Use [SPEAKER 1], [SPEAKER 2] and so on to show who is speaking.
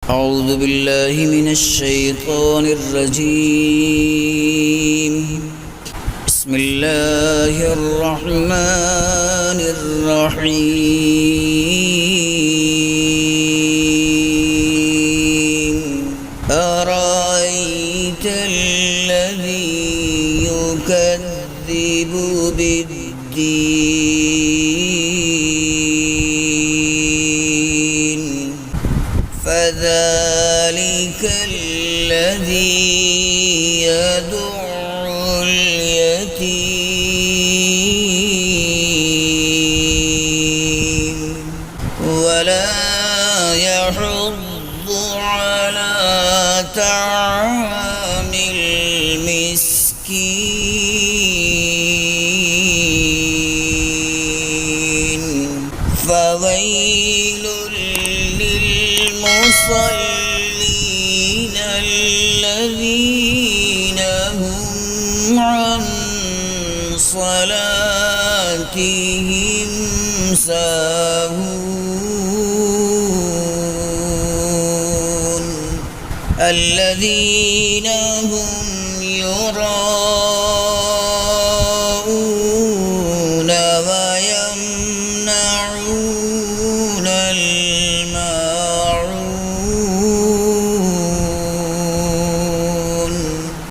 [SPEAKER 1] أعوذ بالله من الشيطان الرجيم. بسم الله الرحمن الرحيم. أرأيت الذي يكذب بالدين فذلك الذي يدع اليتيم ولا يحض على طعام المسكين فويل للمصلين الذين هم عن صلاتهم ساهون الذين هم يراءون